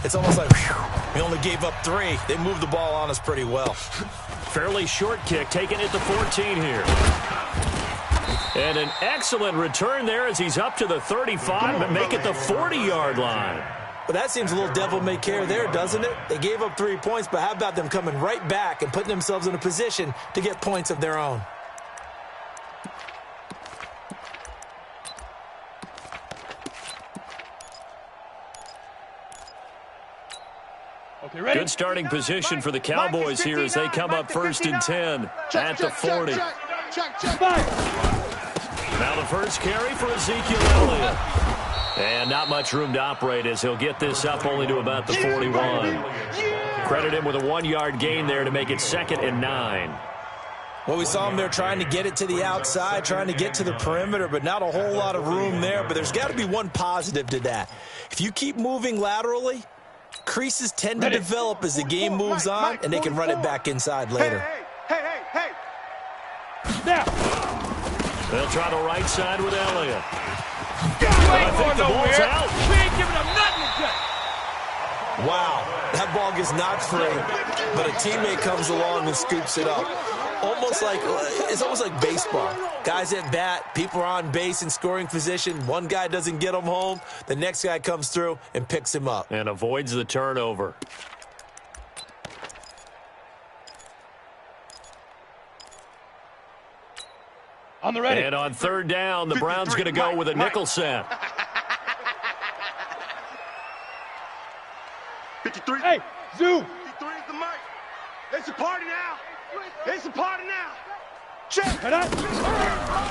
It's almost like, whew, we only gave up 3. They moved the ball on us pretty well. Fairly short kick, taking it to 14 here. And an excellent return there as he's up to the 35, but make it the 40-yard line. But that seems a little devil-may-care there, doesn't it? They gave up 3 points, but how about them coming right back and putting themselves in a position to get points of their own? Okay, ready? Good starting position for the Cowboys here as they come up 1st and 10 at the 40. Now the first carry for Ezekiel Elliott. And not much room to operate as he'll get this up only to about the 41. Credit him with a 1-yard gain there to make it 2nd and 9. Well, we saw him there trying to get it to the outside, trying to get to the perimeter, but not a whole lot of room there. But there's got to be one positive to that. If you keep moving laterally, creases tend to develop as the game moves on, and they can run it back inside later. Hey. Now. They'll try the right side with Elliott. I think the ball's out. We ain't giving them nothing today. Wow, that ball gets knocked free, but a teammate comes along and scoops it up. It's almost like baseball. Guys at bat, people are on base in scoring position. One guy doesn't get him home. The next guy comes through and picks him up. And avoids the turnover. On the ready. And on 3rd down, the Browns going to go with a nickel set. 53. Hey, Zoo. 53 is the mic. It's a party now. It's a party now. Check.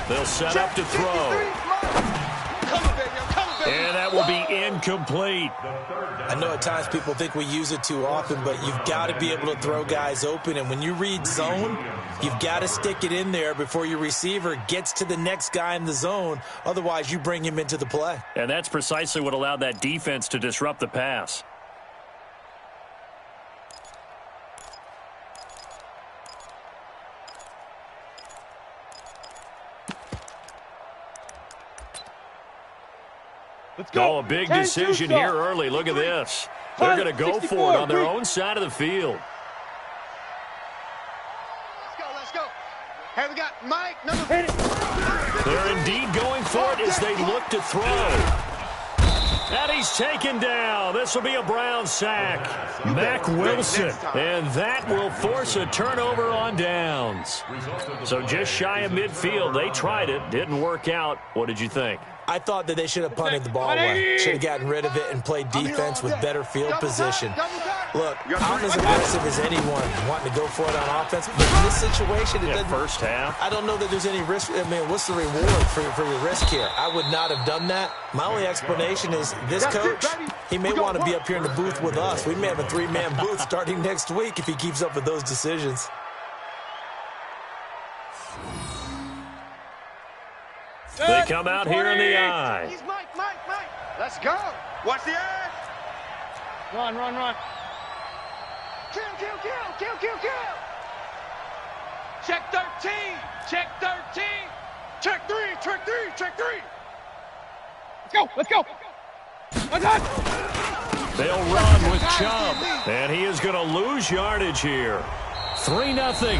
They'll set up to throw. Come on, baby. And that will be incomplete. I know at times people think we use it too often, but you've got to be able to throw guys open. And when you read zone, you've got to stick it in there before your receiver gets to the next guy in the zone. Otherwise, you bring him into the play. And that's precisely what allowed that defense to disrupt the pass. Let's go. Oh, a big decision here early. Look at this. They're going to go for it on their own side of the field. Let's go. Hey, we got Mike. They're indeed going for it as they look to throw. And he's taken down. This will be a Brown sack. Mack Wilson. And that will force a turnover on downs. So just shy of midfield. They tried it. Didn't work out. What did you think? I thought that they should have punted the ball away. Should have gotten rid of it and played defense with better field position. Look, I'm as aggressive as anyone wanting to go for it on offense. But in this situation, it doesn't. First half. I don't know that there's any risk. I mean, what's the reward for your risk here? I would not have done that. My only explanation is this coach, he may want to be up here in the booth with us. We may have a 3-man booth starting next week if he keeps up with those decisions. They come out here in the eye. He's Mike. Let's go. Watch the edge. Run. Kill. Check 13. Check 13. Check three. Let's go. Let's go. They'll run with Chubb. And he is going to lose yardage here. 3-0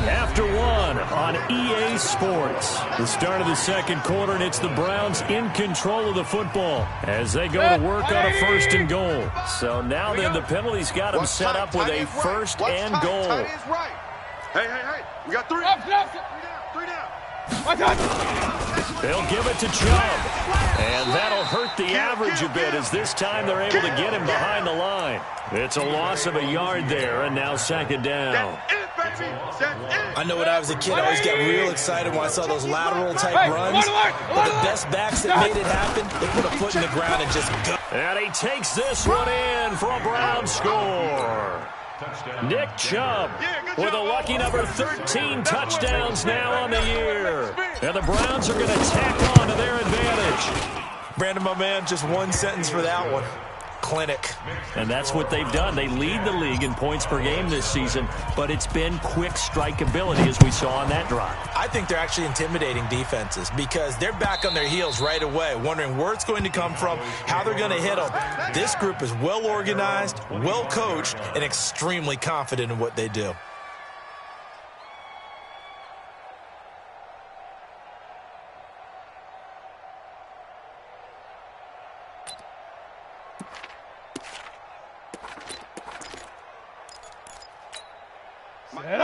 after 1 on EA Sports. The start of the second quarter, and it's the Browns in control of the football as they go to work on a 1st and goal. So now then, the penalty's got them set up with a 1st and goal. Hey. We got 3. Three down. They'll give it to Chubb. And that'll hurt the average a bit as this time they're able to get him behind the line. It's a loss of a yard there, and now 2nd down. I know when I was a kid, I always got real excited when I saw those lateral-type runs. But the best backs that made it happen, they put a foot in the ground and just go. And he takes this one in for a Brown score. Nick Chubb with a lucky number 13 touchdowns now on the year. And the Browns are going to tack on to their advantage. Brandon, my man, just one sentence for that one. clinic. And that's what they've done. They lead the league in points per game this season, but it's been quick strike ability as we saw on that drive. I think they're actually intimidating defenses because they're back on their heels right away, wondering where it's going to come from, how they're going to hit them. This group is well organized, well coached, and extremely confident in what they do.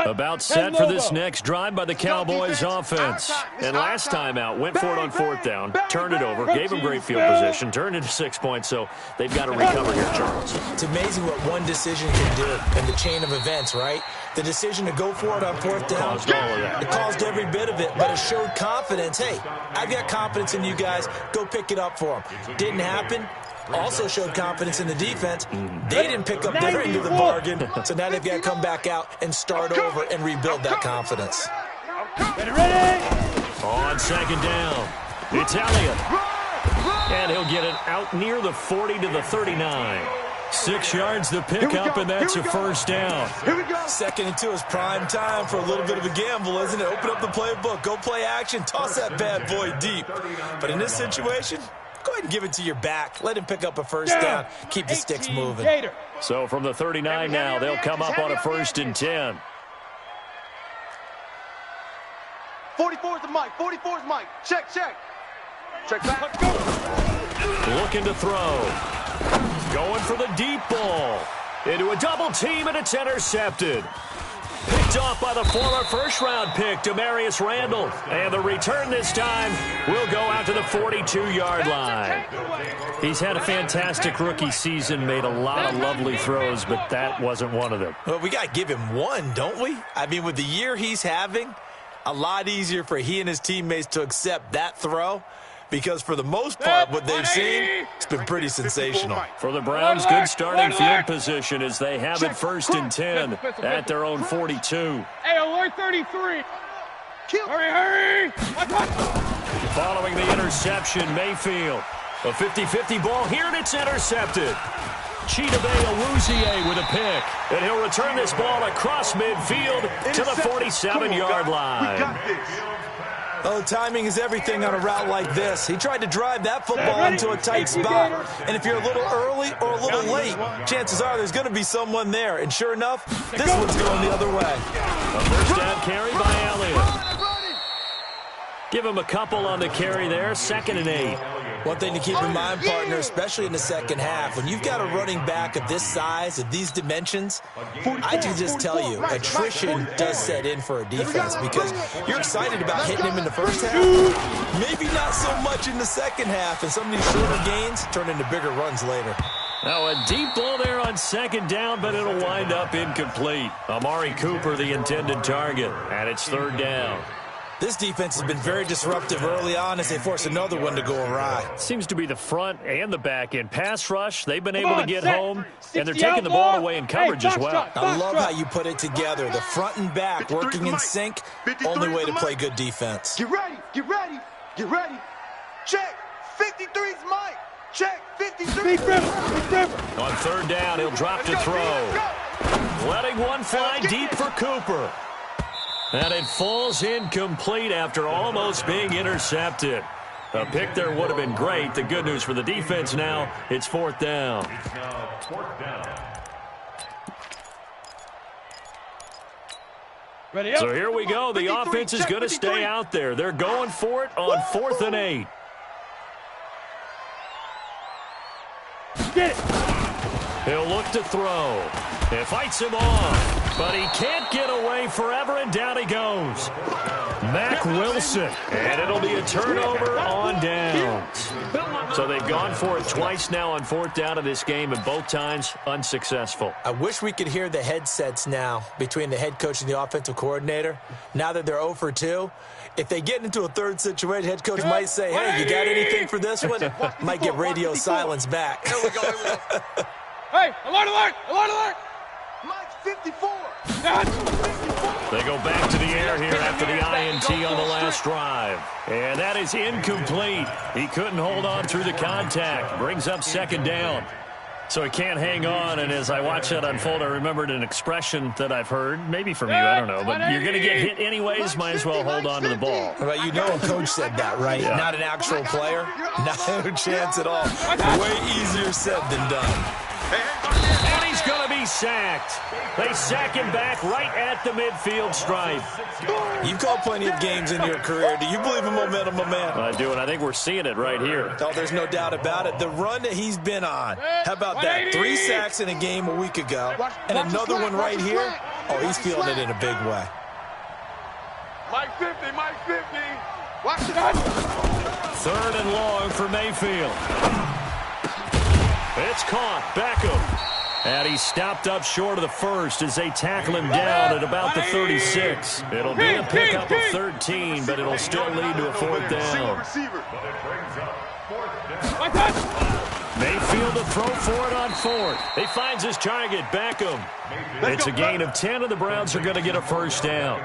About set for this next drive by the Cowboys offense. And last time out, went for it on fourth down, turned it over, gave them great field position, turned into 6 points, so they've got to recover here, Charles. It's amazing what one decision can do in the chain of events, right? The decision to go for it on fourth down, Caused all of that. It caused every bit of it, but it showed confidence. Hey, I've got confidence in you guys. Go pick it up for them. Didn't happen. Also showed confidence in the defense. They didn't pick up their end of the bargain, so now they've got to come back out and start over and rebuild that confidence. Ready? On second down, it's Elliott. And he'll get it out near the 40 to the 39. 6 yards to pick up, and that's a first down. Here we go. 2nd and 2 is prime time for a little bit of a gamble, isn't it? Open up the playbook, go play action, toss that bad boy deep. But in this situation, go ahead and give it to your back. Let him pick up a first down. Keep the sticks moving. So from the 39 now, they'll come up on a 1st and 10. 44 is the mic. 44 is Mike. Check, check. Check back. Let's go. Looking to throw. Going for the deep ball. Into a double team, and it's intercepted. Picked off by the former first-round pick, Demarius Randall. And the return this time will go out to the 42-yard line. He's had a fantastic rookie season, made a lot of lovely throws, but that wasn't one of them. Well, we got to give him one, don't we? I mean, with the year he's having, a lot easier for he and his teammates to accept that throw. Because for the most part, what they've seen, it's been pretty sensational. For the Browns, good starting field position as they have it 1st and 10 at their own 42. Hey, alert 33. Hurry. Following the interception, Mayfield. A 50-50 ball here, and it's intercepted. Chidobe Awuzie with a pick. And he'll return this ball across midfield to the 47-yard line. We got this. Oh, timing is everything on a route like this. He tried to drive that football into a tight spot. And if you're a little early or a little late, chances are there's going to be someone there. And sure enough, this one's going the other way. A first down carry by Elliott. Give him a couple on the carry there, 2nd and 8. One thing to keep in mind, partner, especially in the second half, when you've got a running back of this size, of these dimensions, I can just tell you, attrition does set in for a defense because you're excited about hitting him in the first half, maybe not so much in the second half, and some of these shorter gains turn into bigger runs later. Now a deep ball there on 2nd down, but it'll wind up incomplete. Amari Cooper, the intended target, and it's 3rd down. This defense has been very disruptive early on as they force another one to go awry. Seems to be the front and the back end. Pass rush, they've been able to get home, and they're taking the ball away in coverage as well. I love how you put it together. The front and back working in sync, only way to play good defense. Get ready, get ready, get ready. Check, 53's Mike. Check, 53. On 3rd down, he'll drop to throw. Letting one fly deep for Cooper. And it falls incomplete after almost being intercepted. A pick there would have been great. The good news for the defense now, it's 4th down. Ready up. So here we go. The offense is going to stay out there. They're going for it on 4th and 8. Get it. He'll look to throw. It fights him off, but he can't get away forever, and down he goes. Mack Wilson, and it'll be a turnover on downs. So they've gone for it twice now on 4th down of this game, and both times unsuccessful. I wish we could hear the headsets now between the head coach and the offensive coordinator. Now that they're 0 for 2, if they get into a third situation, head coach might say, hey, you got anything for this one? Might get radio silence back. Here we go. Hey, alert. Mike, 54. They go back to the air here after the INT on the last drive. And that is incomplete. He couldn't hold on through the contact. Brings up 2nd down. So he can't hang on, and as I watch that unfold, I remembered an expression that I've heard, maybe from you, I don't know, but you're going to get hit anyways, might as well hold on to the ball. Well, you know a coach said that, right? Yeah. Not an actual player? Not a chance at all. Way easier said than done. And he's going to be sacked. They sack him back right at the midfield stripe. You've called plenty of games in your career. Do you believe in momentum, my man? I do, and I think we're seeing it right here. Oh, there's no doubt about it. The run that he's been on. How about that? 3 sacks in a game a week ago. And another one right here. Oh, he's feeling it in a big way. Mike 50, Mike 50. Watch it. 3rd and long for Mayfield. It's caught. Beckham. And he's stopped up short of the first as they tackle him down at about the 36. It'll be a pickup of 13, but it'll still lead to a 4th down. Mayfield to throw for it on 4th. He finds his target, Beckham. It's a gain of 10, and the Browns are going to get a 1st down.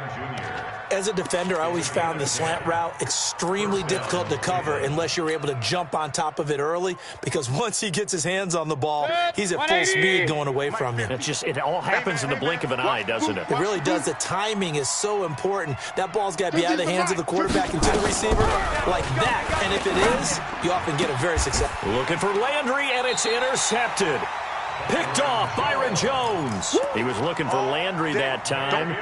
As a defender, I always found the slant route extremely difficult to cover unless you're able to jump on top of it early, because once he gets his hands on the ball, he's at full speed going away from you. It all happens in the blink of an eye, doesn't it? It really does. The timing is so important. That ball's got to be out of the hands of the quarterback into the receiver like that. And if it is, you often get a very successful. Looking for Landry, and it's intercepted. Picked off Byron Jones. He was looking for Landry that time.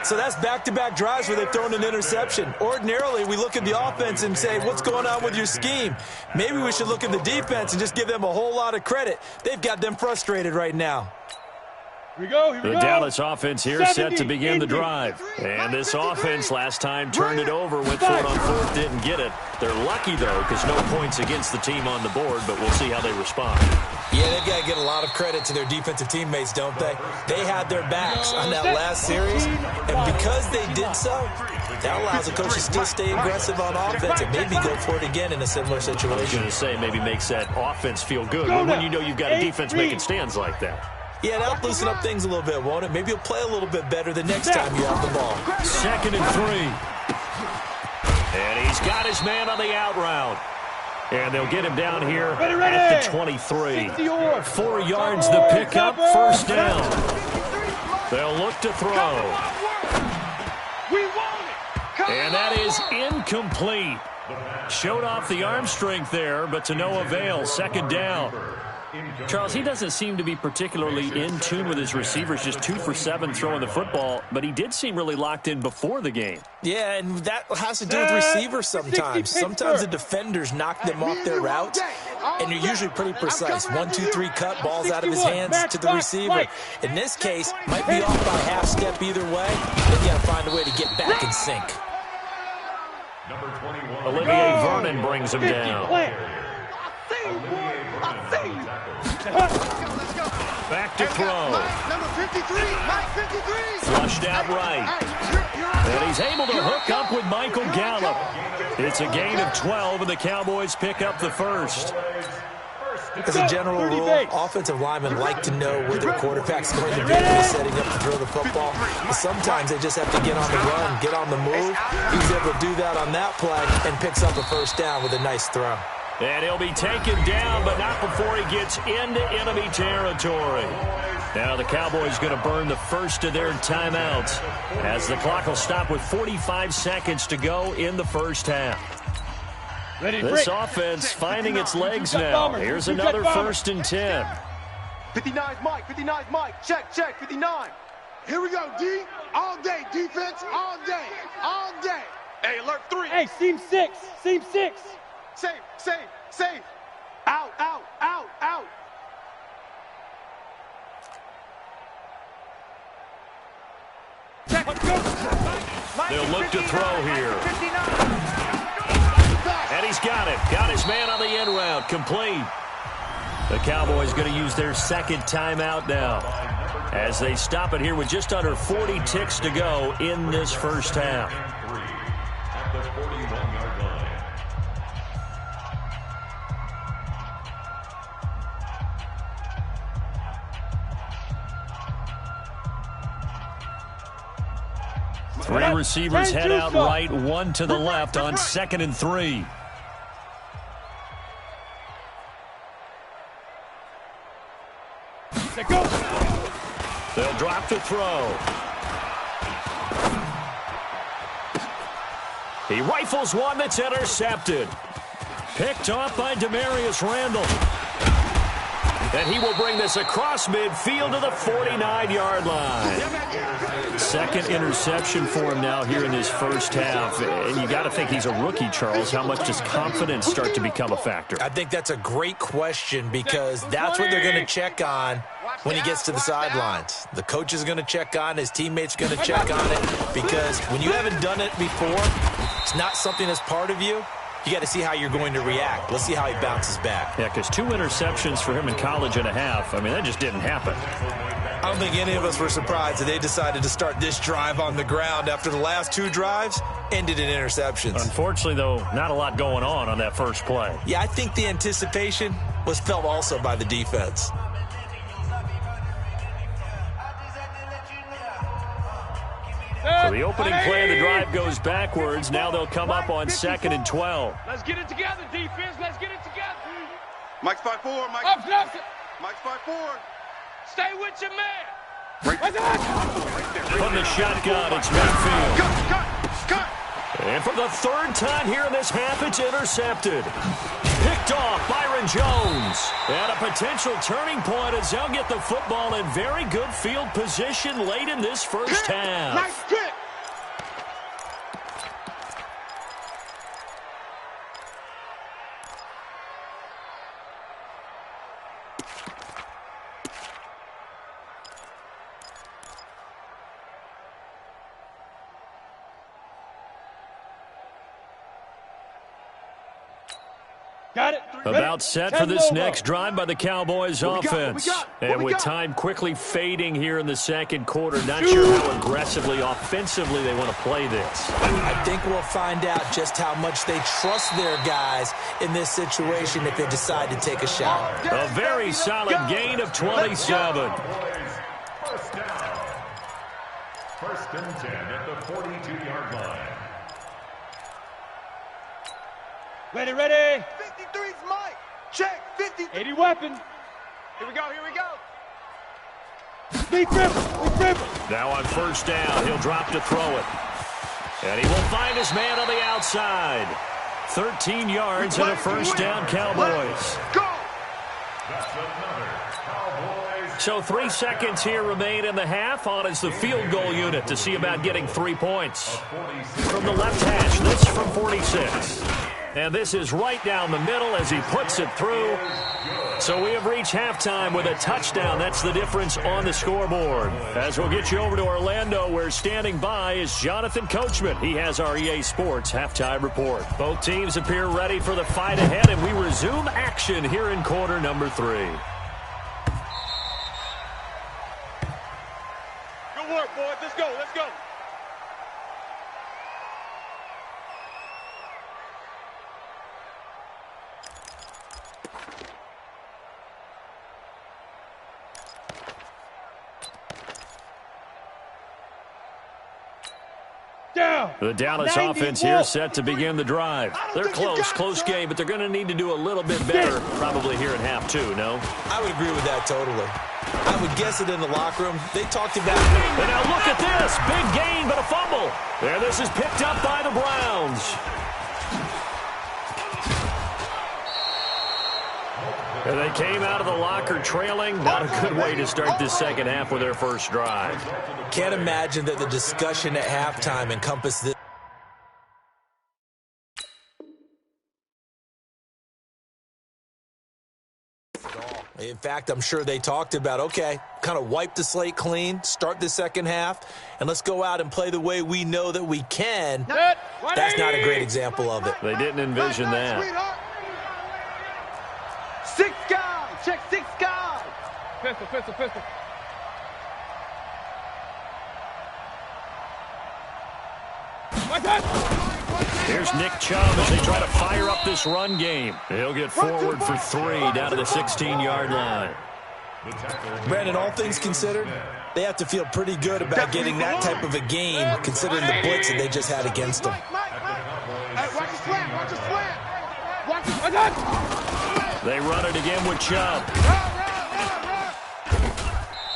So that's back-to-back drives where they've thrown an interception. Ordinarily, we look at the offense and say, what's going on with your scheme? Maybe we should look at the defense and just give them a whole lot of credit. They've got them frustrated right now. Here we go, the Dallas offense here set to begin the drive. And this offense last time turned it over, went for it on 4th, didn't get it. They're lucky, though, because no points against the team on the board, but we'll see how they respond. Yeah, they've got to get a lot of credit to their defensive teammates, don't they? They had their backs on that last series, and because they did so, that allows the coach to still stay aggressive on offense and maybe go for it again in a similar situation. I was going to say, maybe makes that offense feel good when you know you've got a defense making stands like that. Yeah, that'll loosen up things a little bit, won't it? Maybe you'll play a little bit better the next time you have the ball. 2nd and 3. And he's got his man on the out route. And they'll get him down here at the 23. 4 yards the pickup, 1st down. They'll look to throw. And that is incomplete. Showed off the arm strength there, but to no avail. 2nd down. Charles, he doesn't seem to be particularly in tune with his receivers, just 2 for 7 throwing the football, but he did seem really locked in before the game. Yeah, and that has to do with receivers sometimes. Sometimes the defenders knock them off their routes, and you're usually pretty precise. 1, 2, 3 cut, balls out of his hands to the receiver. In this case, might be off by half step either way. Then you got to find a way to get back in sync. Olivier Vernon brings him down. Back to throw. Number 53, Mike 53. Flushed out right. And he's able to hook up with Michael Gallup. It's a gain of 12, and the Cowboys pick up the 1st. As a general rule, offensive linemen like to know where their quarterback's going to be when he's setting up to throw the football. But sometimes they just have to get on the run, get on the move. He's able to do that on that play and picks up a 1st down with a nice throw. And he'll be taken down, but not before he gets into enemy territory. Now the Cowboys going to burn the first of their timeouts as the clock will stop with 45 seconds to go in the 1st half. This offense finding its legs now. Here's another 1st and 10. 59's Mike, 59's Mike. Check, 59. Here we go, D. All day, defense, all day, all day. Hey, alert 3. Hey, seam 6, seam 6. Safe. Out. They'll look to throw here. And he's got it. Got his man on the end route. Complete. The Cowboys going to use their 2nd timeout now as they stop it here with just under 40 ticks to go in this 1st half. At the 41-yard line. Three receivers head out right, 1 to the left on 2nd and 3. They'll drop to throw. He rifles one that's intercepted. Picked off by Demarius Randall. And he will bring this across midfield to the 49-yard line. Second interception for him now here in this first half. And you got to think he's a rookie, Charles. How much does confidence start to become a factor? I think that's a great question because that's what they're going to check on when he gets to the sidelines. The coach is going to check on, his teammates are going to check on it because when you haven't done it before, it's not something that's part of you. You got to see how you're going to react. Let's see how he bounces back. Yeah, because 2 interceptions for him in college and a half. I mean, that just didn't happen. I don't think any of us were surprised that they decided to start this drive on the ground after the last 2 drives ended in interceptions. Unfortunately, though, not a lot going on that first play. Yeah, I think the anticipation was felt also by the defense. So the opening play of the drive goes backwards. Now they'll come up on 2nd and 12. Let's get it together, defense. Let's get it together. Mike's 5-4. Mike. Mike's 5-4. Stay with your man. From the shotgun, it's Mayfield. Cut. And for the 3rd time here in this half, it's intercepted. Picked off Byron Jones. And a potential turning point as they'll get the football in very good field position late in this first half. Nice pick. Got it. About set for this next drive by the Cowboys offense. And with time quickly fading here in the second quarter, not sure how aggressively, offensively they want to play this. I think we'll find out just how much they trust their guys in this situation if they decide to take a shot. A very solid gain of 27. First down. 1st and 10 at the 42-yard line. Ready. 53's Mike. Check. 53. 80 weapon. Here we go. Speed dribble. Now on 1st down, he'll drop to throw it. And he will find his man on the outside. 13 yards and a 1st down, Cowboys. Go. That's another Cowboys. So 3 seconds here remain in the half. On is the field goal unit to see about getting 3 points. From the left hash, this from 46. And this is right down the middle as he puts it through. So we have reached halftime with a touchdown. That's the difference on the scoreboard. As we'll get you over to Orlando, where standing by is Jonathan Coachman. He has our EA Sports halftime report. Both teams appear ready for the fight ahead, and we resume action here in quarter number 3. Good work, boys. Let's go. Down. The Dallas offense here set to begin the drive. They're close game, but they're going to need to do a little bit better probably here in half 2, no? I would agree with that totally. I would guess it in the locker room. They talked about... And now look at this. Big gain, but a fumble. And this is picked up by the Browns. And they came out of the locker trailing. Not a good way to start this second half with their first drive. Can't imagine that the discussion at halftime encompassed this. In fact, I'm sure they talked about, okay, kind of wipe the slate clean, start the second half, and let's go out and play the way we know that we can. That's not a great example of it. They didn't envision that. 6 guys. Check 6 guys. Pistol. Here's Nick Chubb as they try to fire up this run game. He'll get forward for 3 down to the 16-yard line. Brandon, all things considered, they have to feel pretty good about getting that type of a game, considering the blitz that they just had against them. Watch the slant. They run it again with Chubb.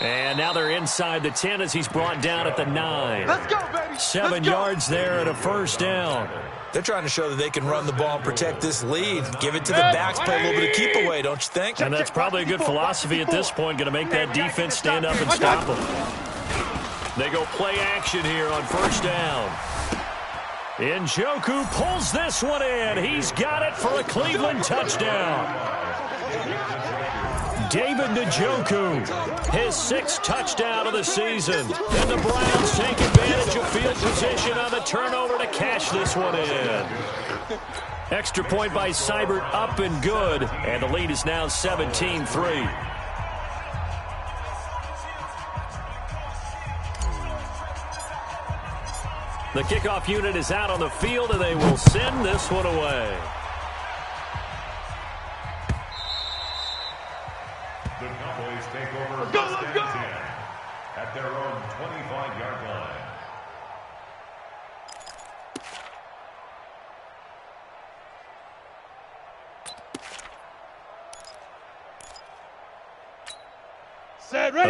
And now they're inside the 10 as he's brought down at the 9. Let's go, baby. 7 yards there and a first down. They're trying to show that they can run the ball and protect this lead. Give it to the backs, play a little bit of keep away, don't you think? And that's probably a good philosophy at this point, going to make that defense stand up and stop them. They go play action here on first down. Njoku pulls this one in. He's got it for a Cleveland touchdown. David Njoku, his 6th touchdown of the season. And the Browns take advantage of field position on the turnover to cash this one in. Extra point by Seibert, up and good. And the lead is now 17-3. The kickoff unit is out on the field, and they will send this one away. The Cowboys take over first and 10 at their own 25-yard line.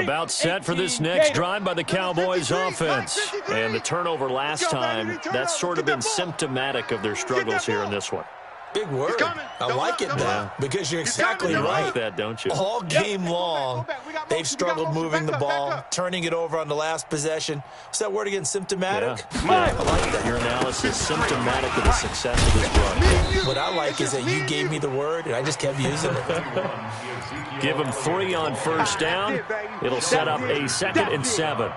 About set for this next drive by the Cowboys offense. And the turnover last time, that's sort of been symptomatic of their struggles here in this one. Big word. I like it now because you're exactly You right. like that, don't you? All game long, they've struggled moving the ball, turning it over on the last possession. What's that word again? Symptomatic? Yeah. I like that. Your analysis symptomatic of the success of this run. What I like is that you gave me the word, and I just kept using it. Give them 3 on first down. It'll set up a 2nd and 7.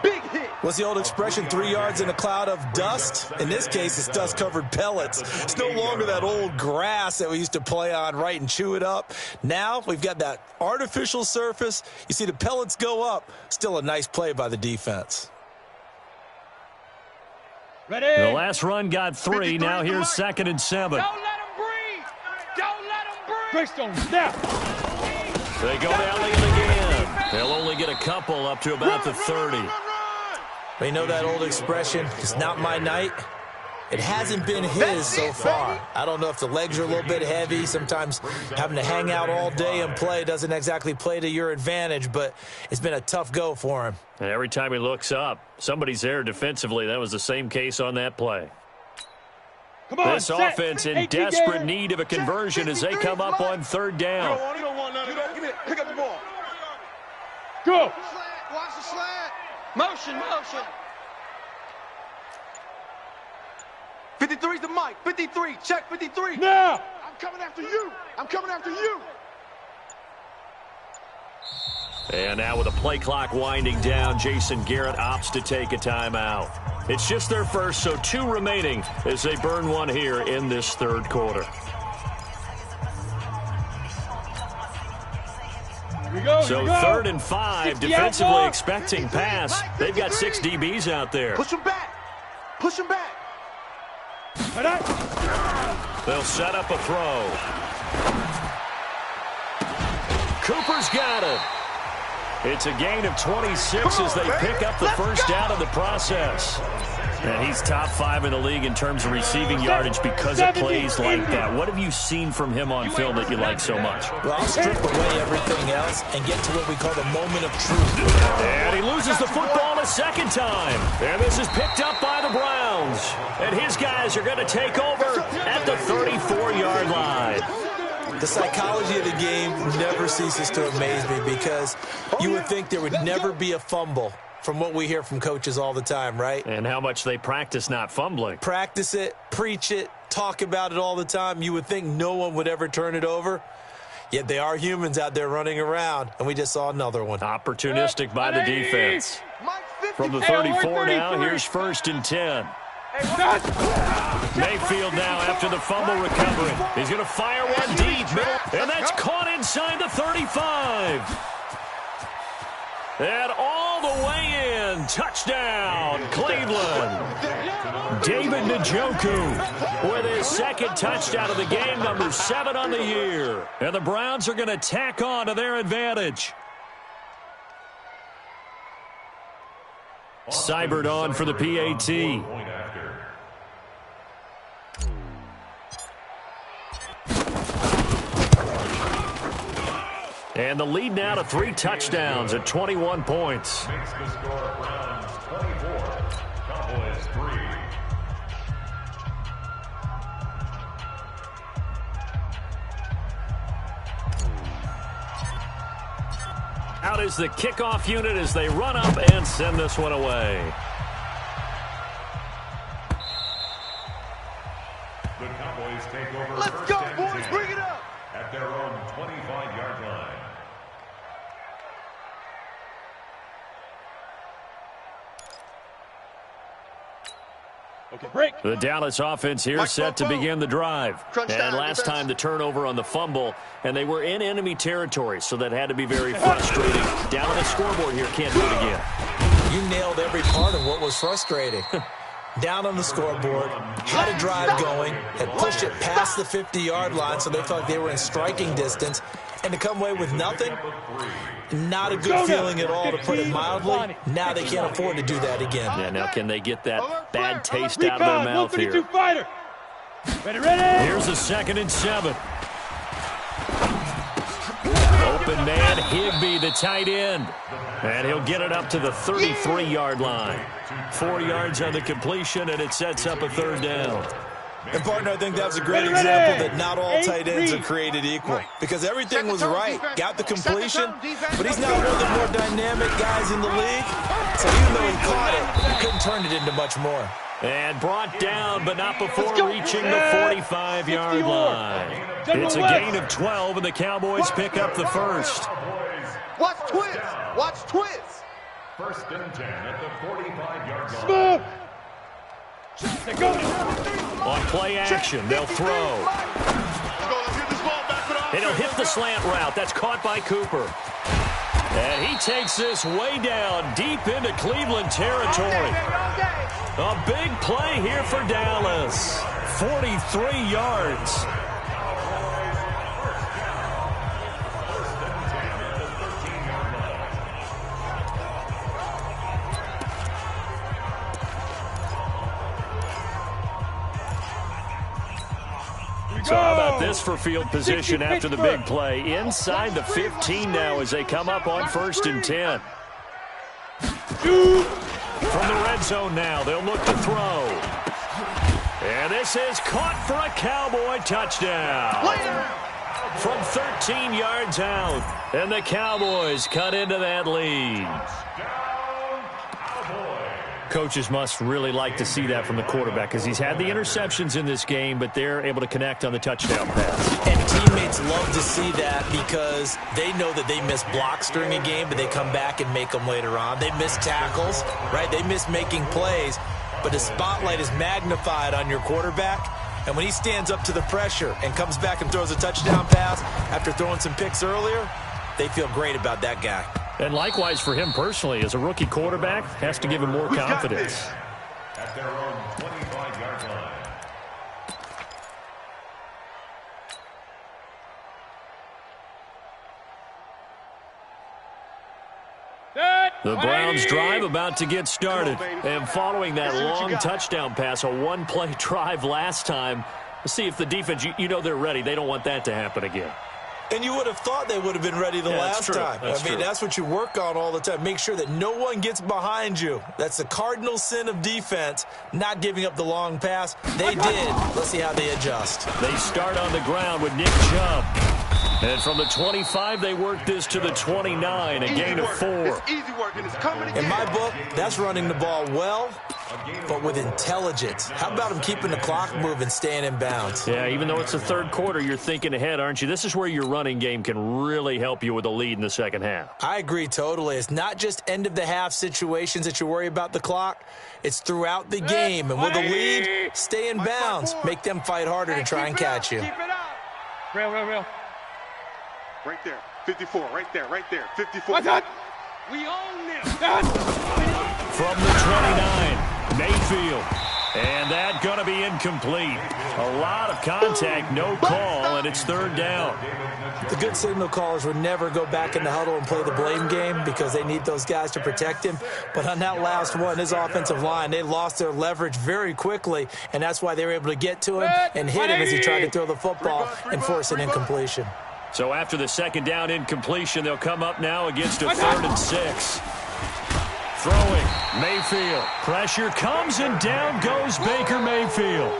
What's the old expression, 3 yards in a cloud of dust? In this case, it's dust-covered pellets. It's no longer that old grass that we used to play on, right, and chew it up. Now we've got that artificial surface. You see the pellets go up. Still a nice play by the defense. Ready? The last run got 3. Now here's 2nd and 7. Don't let him breathe. Don't let him breathe. Greystone, snap. They go down the again. They'll only get a couple up to about the 30. You know that old expression, it's not my night? It hasn't been his so far. I don't know if the legs are a little bit heavy. Sometimes having to hang out all day and play doesn't exactly play to your advantage, but it's been a tough go for him. And every time he looks up, somebody's there defensively. That was the same case on that play. Come on, This offense in desperate need of a conversion as they come up on 3rd down. You don't want none of that. Give me it. Pick up the ball. Go. Watch the slant. Motion. 53's the mic. 53. Check 53. Now. I'm coming after you. I'm coming after you. And now with the play clock winding down, Jason Garrett opts to take a timeout. It's just their first, so 2 remaining as they burn one here in this 3rd quarter. Here we go. So 3rd and 5, defensively expecting pass. They've got 6 DBs out there. Push him back. Push him back. They'll set up a throw. Cooper's got it. It's a gain of 26 as they pick up the first down in the process. And he's top 5 in the league in terms of receiving yardage because of plays like that. What have you seen from him on film that you like so much? Well, I'll strip away everything else and get to what we call the moment of truth. And he loses the football a 2nd time. And this is picked up by the Browns. And his guys are going to take over at the 34-yard line. The psychology of the game never ceases to amaze me because you would think there would never be a fumble from what we hear from coaches all the time, right? And how much they practice not fumbling. Practice it, preach it, talk about it all the time. You would think no one would ever turn it over. Yet they are humans out there running around, and we just saw another one. Opportunistic by the defense. From the 34 now, here's 1st and 10. Mayfield now after the fumble recovering. He's going to fire one deep. And that's caught inside the 35. And all the way in. Touchdown, Cleveland. David Njoku with his 2nd touchdown of the game, number 7 on the year. And the Browns are going to tack on to their advantage. Seibert on for the PAT. And the lead now to 3 touchdowns at 21 points. Makes the score Browns 24, Cowboys 3. Out is the kickoff unit as they run up and send this one away. The Cowboys take over. Let's go, boys. Bring it up. At their own 25-yard line. Okay, break. The Dallas offense here set to begin the drive. And last time the turnover on the fumble, and they were in enemy territory, so that had to be very frustrating. Down on the scoreboard here, can't do it again. You nailed every part of what was frustrating. Down on the scoreboard, had a drive going, had pushed it past the 50-yard line, so they felt like they were in striking distance, and to come away with nothing, not a good feeling at all, to put it mildly. Now they can't afford to do that again. Yeah, now can they get that bad taste out of their mouth here? Fighter. Ready, ready. Here's a 2nd and 7. Open man, Higbee, the tight end. And he'll get it up to the 33-yard line. 4 yards on the completion, and it sets up a 3rd down. And, partner, I think that's a great example that not all tight ends are created equal. Because everything was right. Got the completion, but he's not one of the more dynamic guys in the league. So even though he caught it, he couldn't turn it into much more. And brought down, but not before reaching the 45-yard line. It's a gain of 12, and the Cowboys pick up the first. Watch twist. Watch twist. 1st and 10 at the 45-yard line. On play action, they'll throw. And he'll hit the slant route. That's caught by Cooper. And he takes this way down, deep into Cleveland territory. A big play here for Dallas. 43 yards. So how about this for field position after the big play? Inside the 15 now as they come up on 1st and 10. From the red zone now, they'll look to throw. And this is caught for a Cowboy touchdown. From 13 yards out. And the Cowboys cut into that lead. Coaches must really like to see that from the quarterback because he's had the interceptions in this game, but they're able to connect on the touchdown pass. And teammates love to see that because they know that they miss blocks during a game, but they come back and make them later on. They miss tackles, right? They miss making plays, but the spotlight is magnified on your quarterback. And when he stands up to the pressure and comes back and throws a touchdown pass after throwing some picks earlier, they feel great about that guy. And likewise for him personally, as a rookie quarterback, has to give him more confidence. At their own 25-yard line. The Browns drive about to get started. And following that long touchdown pass, a one-play drive last time, let's see if the defense, you know they're ready. They don't want that to happen again. And you would have thought they would have been ready the last time. That's what you work on all the time. Make sure that no one gets behind you. That's the cardinal sin of defense, not giving up the long pass. They did. Let's see how they adjust. They start on the ground with Nick Chubb. And from the 25, they work this to the 29, a gain of 4. It's easy work, and it's coming again. In my book, that's running the ball well, but with intelligence. How about him keeping the clock moving, staying in bounds? Yeah, even though it's the third quarter, you're thinking ahead, aren't you? This is where your running game can really help you with a lead in the second half. I agree totally. It's not just end-of-the-half situations that you worry about the clock. It's throughout the game. And with a lead, stay in bounds. Make them fight harder to try and catch you. Keep it up. Real. Right there. 54. Right there. 54. What's that? We own this. From the 29, Mayfield. And that going to be incomplete. A lot of contact, no call, and it's third down. The good signal callers would never go back in the huddle and play the blame game because they need those guys to protect him. But on that last one, his offensive line, they lost their leverage very quickly, and that's why they were able to get to him and hit him as he tried to throw the football and force an incompletion. So after the second down incompletion, they'll come up now against a 3rd and 6. Throwing, Mayfield. Pressure comes, and down goes Baker Mayfield.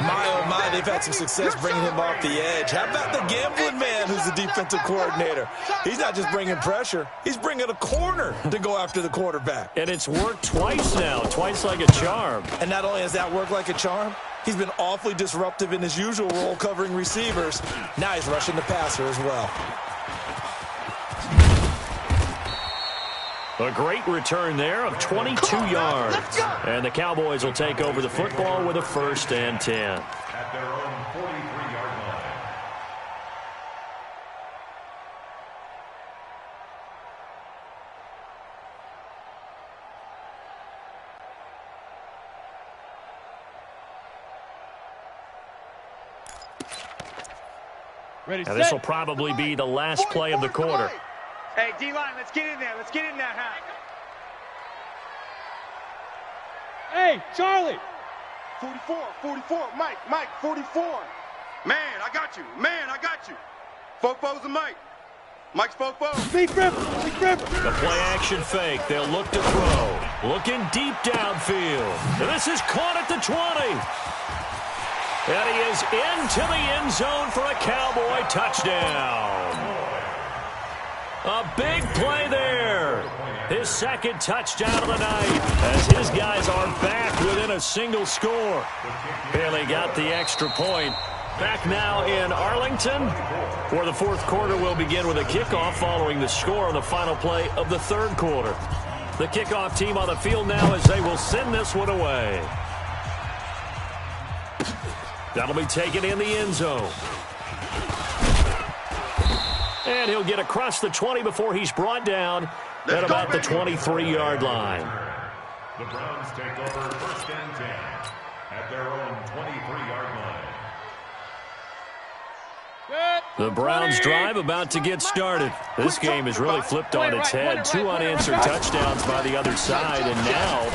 My, oh my, they've had some success bringing him off the edge. How about the gambling man who's the defensive coordinator? He's not just bringing pressure. He's bringing a corner to go after the quarterback. And it's worked twice now, twice like a charm. And not only has that worked like a charm, he's been awfully disruptive in his usual role covering receivers. Now he's rushing the passer as well. A great return there of 22 yards. And the Cowboys will take over the football with a 1st and 10. At their own 43-yard line. Ready, Now this will probably be the last play of the quarter. Hey, D-line, let's get in there. Let's get in there, huh? Hey, Charlie. 44, Mike, 44. Man, I got you. Man, I got you. Fofo's and Mike. Mike's Fofo. Big rip. The play-action fake. They'll look to throw. Looking deep downfield. And this is caught at the 20. And he is into the end zone for a Cowboy touchdown. A big play there. His 2nd touchdown of the night as his guys are back within a single score. Barely got the extra point. Back now in Arlington, where the 4th quarter will begin with a kickoff following the score on the final play of the 3rd quarter. The kickoff team on the field now as they will send this one away. That'll be taken in the end zone. And he'll get across the 20 before he's brought down at about the 23-yard line. The Browns take over 1st and 10 at their own 23-yard line. The Browns drive about to get started. This game has really flipped on its head. 2 unanswered touchdowns by the other side, and now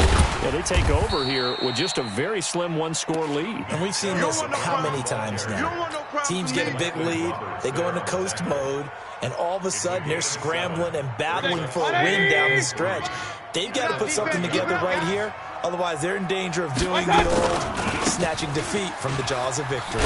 they take over here with just a very slim 1-score lead. And we've seen this how many times now? Teams get a big lead, they go into coast mode, and all of a sudden they're scrambling and battling for a win down the stretch. They've got to put something together right here, otherwise they're in danger of doing the old snatching defeat from the jaws of victory.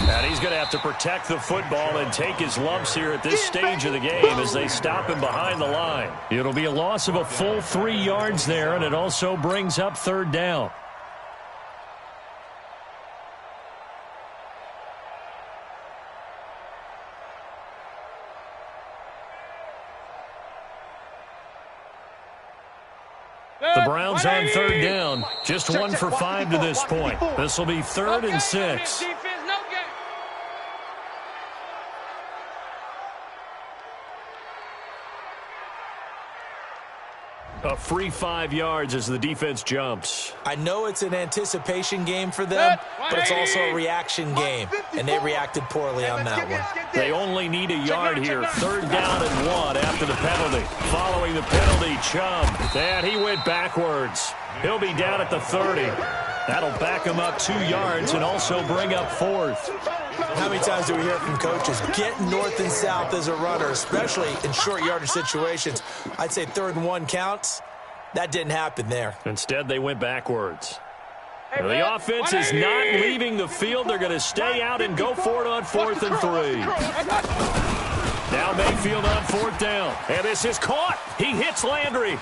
And he's going to have to protect the football and take his lumps here at this stage of the game as they stop him behind the line. It'll be a loss of a full 3 yards there, and it also brings up 3rd down. The Browns on 3rd down. Just 1 for 5 to this point. This will be 3rd and 6. A free 5 yards as the defense jumps. I know it's an anticipation game for them, but it's also a reaction game, and they reacted poorly on that one. They only need a yard here. 3rd down and 1 after the penalty. Following the penalty, Chubb. And he went backwards. He'll be down at the 30. That'll back him up 2 yards and also bring up 4th. How many times do we hear from coaches, get north and south as a runner, especially in short yardage situations? I'd say 3rd and 1 counts. That didn't happen there. Instead, they went backwards. The offense is not leaving the field. They're going to stay out and go for it on 4th and 3. Now Mayfield on 4th down. And this is caught. He hits Landry.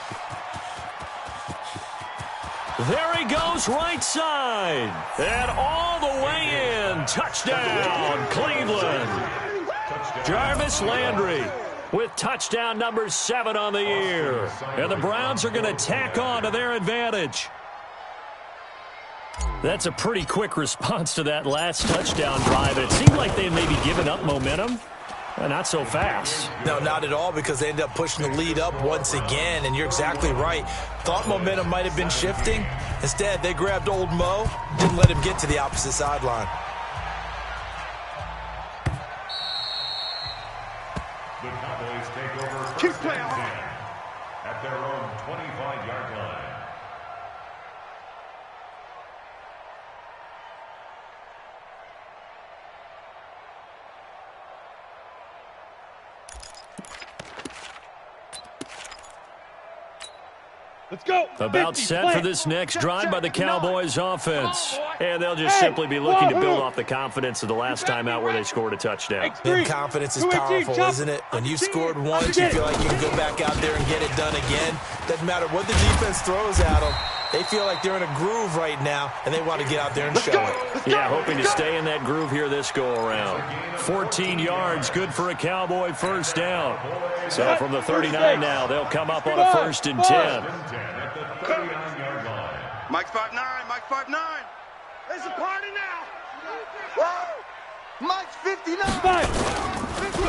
There he goes right side. And all the way in. Touchdown, Cleveland. Jarvis Landry with touchdown number 7 on the year. And the Browns are going to tack on to their advantage. That's a pretty quick response to that last touchdown drive. It seemed like they had maybe given up momentum. Not so fast. No, not at all, because they ended up pushing the lead up once again, and you're exactly right. Thought momentum might have been shifting. Instead, they grabbed old Mo, didn't let him get to the opposite sideline. The Cowboys take over 1st and 10 at their own 25-yard line. Let's go. About 50, set play. for this next drive by the Cowboys offense. And they'll just simply be looking to build off the confidence of the last time out where they scored a touchdown. And confidence is powerful, isn't it? When you've scored once, you feel like you can go back out there and get it done again. Doesn't matter what the defense throws at them. They feel like they're in a groove right now, and they want to get out there and show it. Yeah, hoping to stay in that groove here this go-around. 14 yards, good for a Cowboy first down. So from the 39 now, they'll come up on a 1st and 10. Mike's 5'9", Mike's 5'9". It's a party now. Woo! Mike's 59.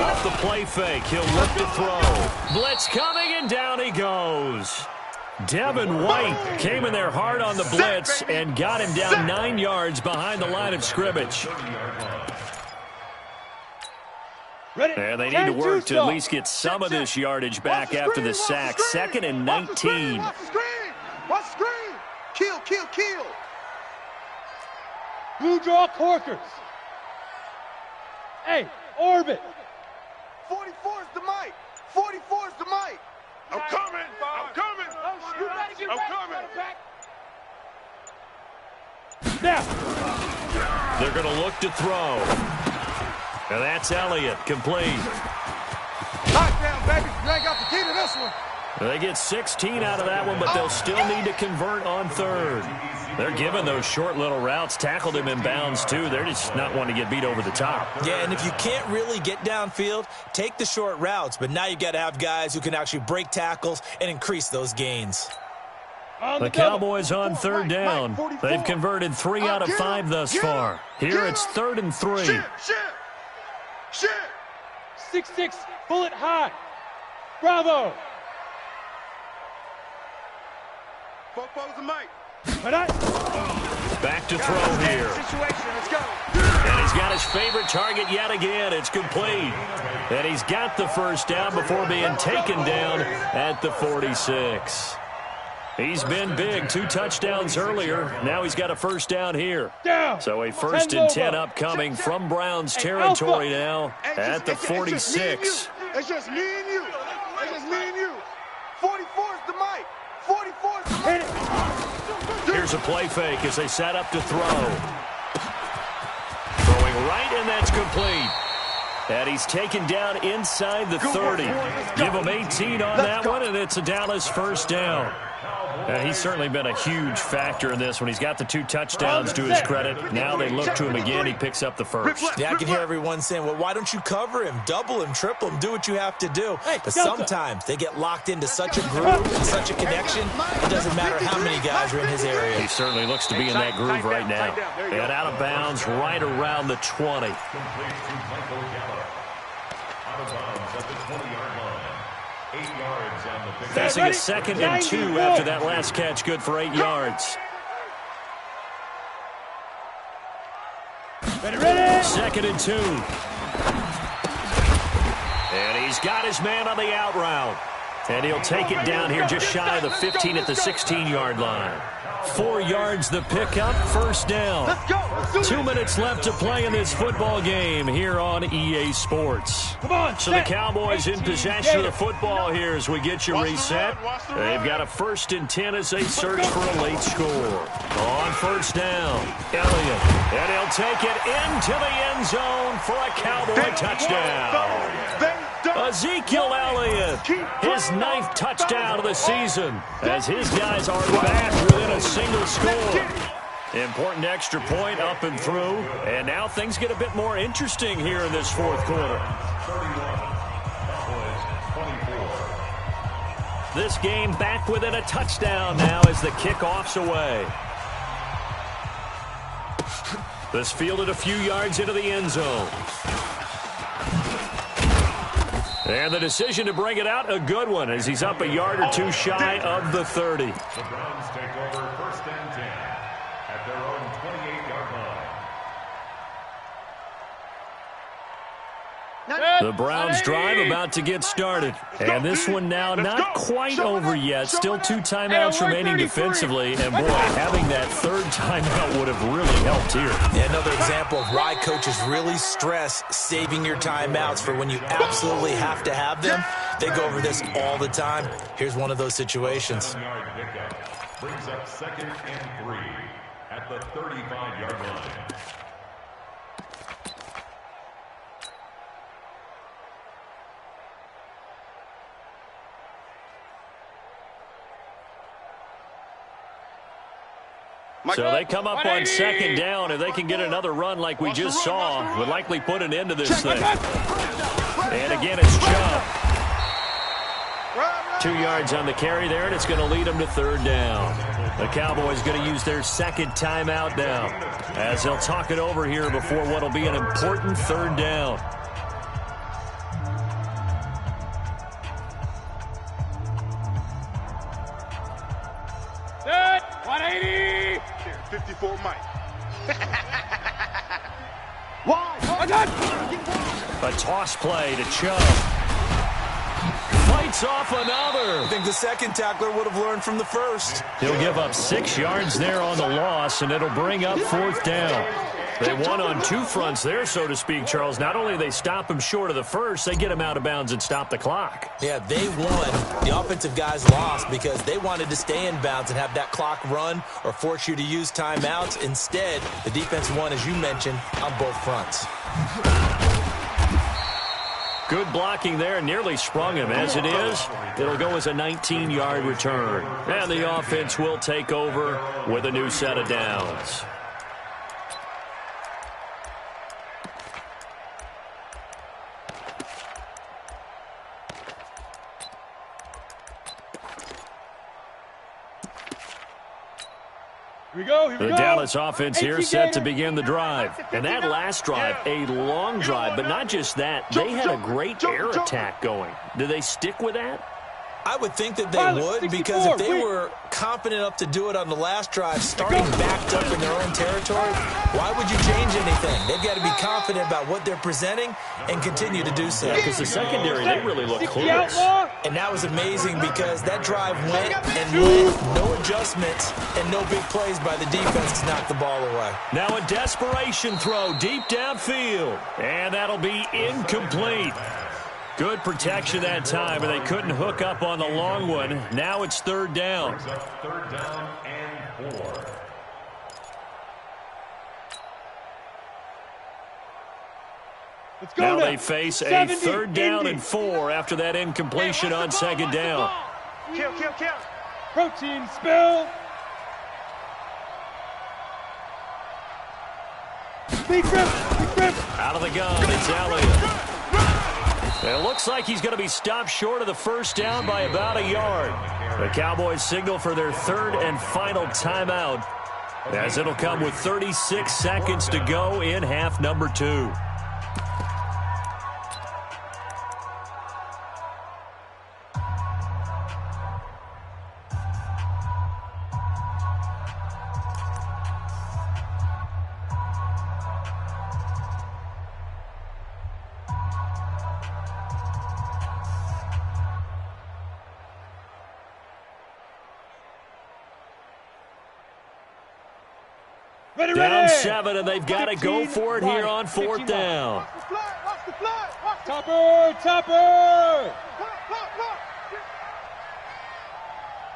Off the play fake, he'll look to throw. Blitz coming, and down he goes. Devin White came in there hard on the blitz and got him down 9 yards behind the line of scrimmage. And they need to work to at least get some of this yardage back after the sack. 2nd and 19. Watch the screen. Watch the screen. Kill, kill, kill. Blue draw Corkers. Hey, orbit. 44 is the mic. 44 is the mic. I'm coming. I'm coming. You better get I'm coming. Now. They're going to look to throw. And that's Elliott, complete. Touchdown, baby. You ain't got the key to this one. They get 16 out of that one, but they'll still need to convert on 3rd. They're giving those short little routes. Tackled him in bounds, too. They're just not wanting to get beat over the top. Yeah, and if you can't really get downfield, take the short routes. But now you've got to have guys who can actually break tackles and increase those gains. The Cowboys on 3rd down. They've converted 3 out of 5 thus far. Here it's 3rd and 3. Shit. 6-6, bullet high. Bravo. Football's the mic. Back to throw here. Let's go. And he's got his favorite target yet again. It's complete. And he's got the 1st down before being taken down at the 46. He's been big. 2 touchdowns earlier. Now he's got a 1st down here. So a 1st and 10 upcoming from Browns territory now at the 46. It's just me and you. It's just me and you. 44 is the mic. 44 is the mic. Here's a play fake as they set up to throw. Throwing right, and that's complete. And he's taken down inside the 30. Give him 18 on that one, and it's a Dallas 1st down. He's certainly been a huge factor in this when he's got the 2 touchdowns to his credit. Now they look to him again. He picks up the 1st. Yeah, I can hear everyone saying, well, why don't you cover him? Double him, triple him, do what you have to do. But sometimes they get locked into such a groove and such a connection, it doesn't matter how many guys are in his area. He certainly looks to be in that groove right now. And out of bounds right around the 20. Out of bounds at the 20-yard line. 8 yards on the pick. Facing a 2nd and 2 after that last catch, good for 8 yards. Ready. 2nd and 2. And he's got his man on the out route. And he'll take it down here just shy of the 15 at the 16-yard line. 4 yards the pickup, 1st down. Let's go. 2 minutes left to play in this football game here on EA Sports. Come on, So the Cowboys in possession of the football here as we get you reset. They've got a 1st and 10 as they search for a late score. On 1st down, Elliott. And he'll take it into the end zone for a Cowboy touchdown. Ezekiel Elliott, his 9th touchdown of the season, as his guys are back within a single score. Important extra point up and through, and now things get a bit more interesting here in this 4th quarter. This game back within a touchdown now as the kickoff's away. This fielded a few yards into the end zone. And the decision to bring it out, a good one, as he's up a yard or 2 shy of the 30. The Browns take over 1st and 10 at their own 28-yard line. The Browns drive about to get started. And this one now not quite over yet. Still 2 timeouts remaining defensively. And, boy, having that third timeout would have really helped here. Yeah, another example of why coaches really stress saving your timeouts for when you absolutely have to have them. They go over this all the time. Here's one of those situations. Brings up 2nd and 3 at the 35-yard line. So they come up on 2nd down. If they can get another run like we just saw, would likely put an end to this thing. And again, it's Chubb. 2 yards on the carry there, and it's going to lead them to 3rd down. The Cowboys going to use their 2nd timeout now, as they'll talk it over here before what will be an important 3rd down. Set, 180. 54 Mike. A toss play to Chubb. Fights off another. I think the second tackler would have learned from the first. He'll give up 6 yards there on the loss, and it'll bring up 4th down. They won on 2 fronts there, so to speak, Charles. Not only do they stop him short of the first, they get him out of bounds and stop the clock. Yeah, they won. The offensive guys lost because they wanted to stay in bounds and have that clock run or force you to use timeouts. Instead, the defense won, as you mentioned, on both fronts. Good blocking there, nearly sprung him. As it is, it'll go as a 19-yard return. And the offense will take over with a new set of downs. Here we go. The Dallas offense here set to begin the drive. And that last drive, a long drive, but not just that. They had a great air attack going. Do they stick with that? I would think that they would, because if they were confident enough to do it on the last drive, starting backed up in their own territory, why would you change anything? They've got to be confident about what they're presenting and continue to do so. Because the secondary, they really look clueless. And that was amazing because that drive went and went, no adjustments and no big plays by the defense to knock the ball away. Now a desperation throw deep downfield, and that'll be incomplete. Good protection that time, and they couldn't hook up on the long one. Now it's 3rd down. 3rd down and 4. Now they face a 3rd down and 4 after that incompletion on 2nd down. Kill. Protein spill. Big grip. Out of the gun, it's Elliott. It looks like he's going to be stopped short of the 1st down by about a yard. The Cowboys signal for their 3rd and final timeout, as it'll come with 36 seconds to go in half number 2. Down 7, and they've got to go for it here on 4th down. Topper!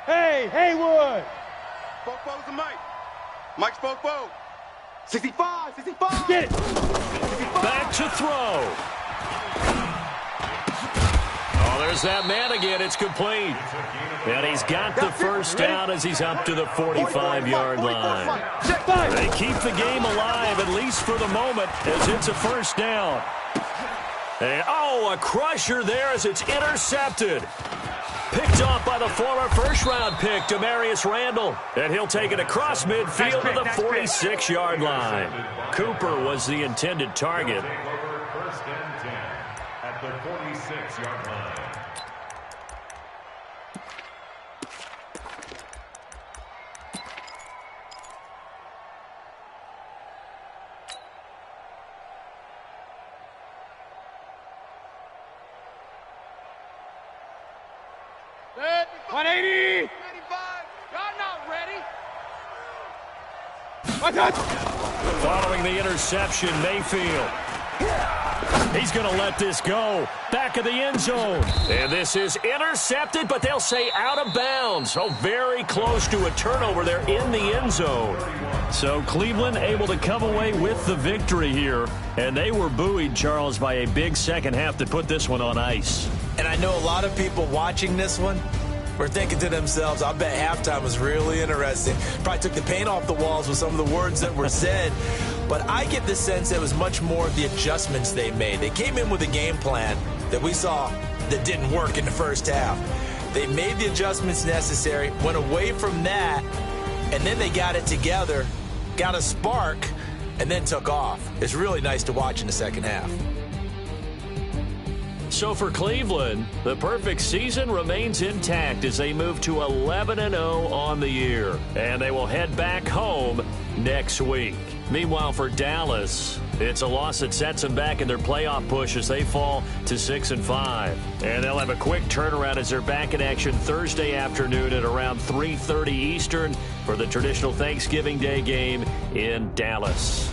Hey, Haywood! Spoke to Mike. Mike spoke. 65. Get it! Back to throw. Oh, there's that man again. It's complete. And he's got the 1st down as he's up to the 45-yard line. They keep the game alive, at least for the moment, as it's a 1st down. And, a crusher there as it's intercepted. Picked off by the former 1st-round pick, Demarius Randall. And he'll take it across midfield to the 46-yard line. Cooper was the intended target. 1st and 10 at the 46-yard line. 180. Y'all not ready. Following the interception, Mayfield. He's going to let this go. Back of the end zone. And this is intercepted, but they'll say out of bounds. Oh, very close to a turnover there in the end zone. So Cleveland able to come away with the victory here. And they were buoyed, Charles, by a big second half that put this one on ice. And I know a lot of people watching this one were thinking to themselves, I bet halftime was really interesting. Probably took the paint off the walls with some of the words that were said. But I get the sense it was much more of the adjustments they made. They came in with a game plan that we saw that didn't work in the first half. They made the adjustments necessary, went away from that, and then they got it together, got a spark, and then took off. It's really nice to watch in the second half. So for Cleveland, the perfect season remains intact as they move to 11-0 on the year. And they will head back home next week. Meanwhile, for Dallas, it's a loss that sets them back in their playoff push as they fall to 6-5. And they'll have a quick turnaround as they're back in action Thursday afternoon at around 3:30 Eastern for the traditional Thanksgiving Day game in Dallas.